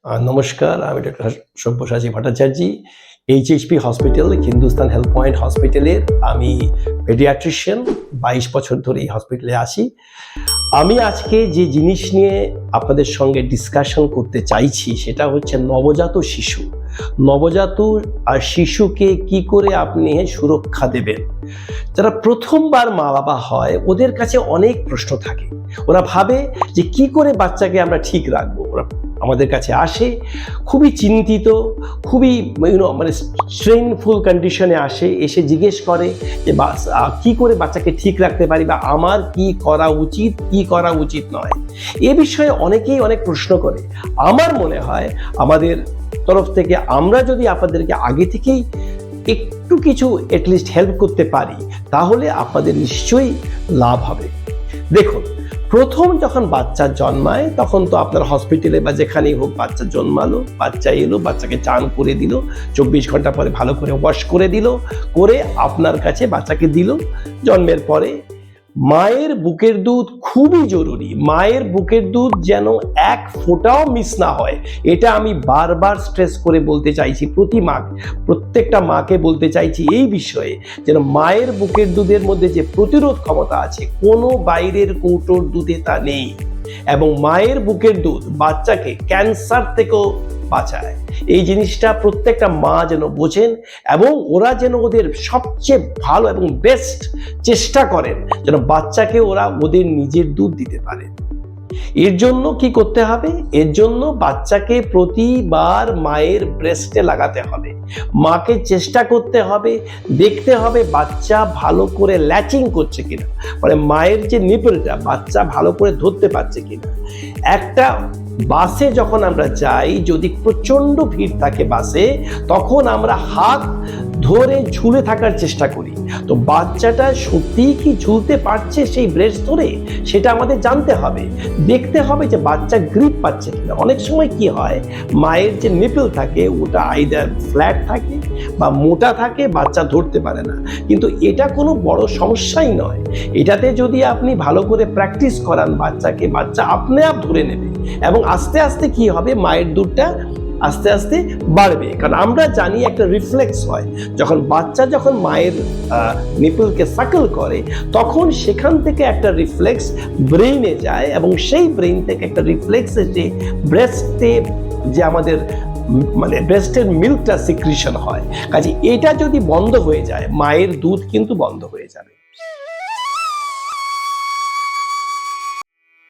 নমস্কার, আমি doctor Sabyasachi Bhattacharya. HHP hospital, Hindustan health point হসপিটালের আমি পেডিয়াট্রিশিয়ান। 22 বছর ধরে এই হসপিটালে আসি। আমি আজকে যে জিনিস নিয়ে আপনাদের সঙ্গে ডিসকাশন করতে চাইছি সেটা হচ্ছে নবজাত শিশু। নবজাত আর শিশুকে কি করে আপনি সুরক্ষা দেবেন। যারা প্রথমবার মা বাবা হয় ওদের কাছে অনেক প্রশ্ন থাকে। ওরা ভাবে যে কি করে বাচ্চাকে আমরা ঠিক রাখবো। ওরা আমাদের কাছে আসে খুবই চিন্তিত, খুবই মানে স্ট্রেনফুল কন্ডিশনে আসে, এসে জিজ্ঞেস করে যে কি করে বাচ্চাকে ঠিক রাখতে পারি বা আমার কি করা উচিত, কি করা উচিত নয়। এ বিষয়ে অনেকেই অনেক প্রশ্ন করে। আমার মনে হয় আমাদের তরফ থেকে আমরা যদি আপনাদেরকে আগে থেকেই একটু কিছু অ্যাটলিস্ট হেল্প করতে পারি তাহলে আপনাদের নিশ্চয়ই লাভ হবে। দেখুন, প্রথম যখন বাচ্চা জন্মায় তখন তো আপনার হসপিটালে বা যেখানেই হোক বাচ্চা জন্মালো, বাচ্চা এলো, বাচ্চাকে চান করে দিল, 24 ঘন্টা পরে ভালো করে ওয়াশ করে দিল, করে আপনার কাছে বাচ্চাকে দিল। জন্মের পরে মায়ের বুকের দুধ খুবই জরুরি। মায়ের বুকের দুধ যেন এক ফোঁটাও মিস না হয়, এটা আমি বারবার স্ট্রেস করে বলতে চাইছি। প্রত্যেকটা মাকে বলতে চাইছি এই বিষয়ে, যেন মায়ের বুকের দুধের মধ্যে যে প্রতিরোধ ক্ষমতা আছে কোনো বাইরের কৌটোর দুধে তা নেই। এবং মায়ের বুকের দুধ বাচ্চাকে ক্যান্সার থেকেও বাঁচায়। এই জিনিসটা প্রত্যেকটা মা যেন বোঝেন এবং ওরা যেন ওদের সবচেয়ে ভালো এবং বেস্ট চেষ্টা করেন যেন বাচ্চাকে ওরা ওদের নিজের দুধ দিতে পারে। এর জন্য কি করতে হবে? এর জন্য বাচ্চাকে প্রতিবার মায়ের ব্রেস্টে লাগাতে হবে। মাকে চেষ্টা করতে হবে, দেখতে হবে বাচ্চা ভালো করে ল্যাচিং করছে কিনা, মানে মায়ের যে নিপলটা বাচ্চা ভালো করে ধরতে পারছে কিনা। একটা বাসে যখন আমরা যাই, যদি প্রচন্ড ভিড় থাকে বাসে, তখন আমরা হাত ধরে ঝুলে থাকার চেষ্টা করি। তো বাচ্চাটা সত্যিই কি ঝুলতে পারছে সেই ব্রেস্ট ধরে, সেটা আমাদের জানতে হবে। দেখতে হবে যে বাচ্চা গ্রিপ পাচ্ছে কিনা। অনেক সময় কি হয়, মায়ের যে নিপল থাকে ওটা আইদার ফ্ল্যাট থাকে বা মোটা থাকে, বাচ্চা ধরতে পারে না। কিন্তু এটা কোনো বড় সমস্যাই নয়। এটাতে যদি আপনি ভালো করে প্র্যাকটিস করান বাচ্চাকে, বাচ্চা আপনি আপ ধরে নেবে এবং আস্তে আস্তে কি হবে, মায়ের দুধটা আস্তে আস্তে বাড়বে। কারণ আমরা জানি একটা রিফ্লেক্স হয়, যখন মায়ের নিপলকে সাকল করে তখন সেখান থেকে একটা রিফ্লেক্স ব্রেইনে যায় এবং সেই ব্রেইন থেকে একটা রিফ্লেক্স এসে ব্রেস্টে যে আমাদের মানে ব্রেস্টের মিল্কটা সিক্রিশন হয়। কাজে এটা যদি বন্ধ হয়ে যায় মায়ের দুধ কিন্তু বন্ধ হয়ে যাবে।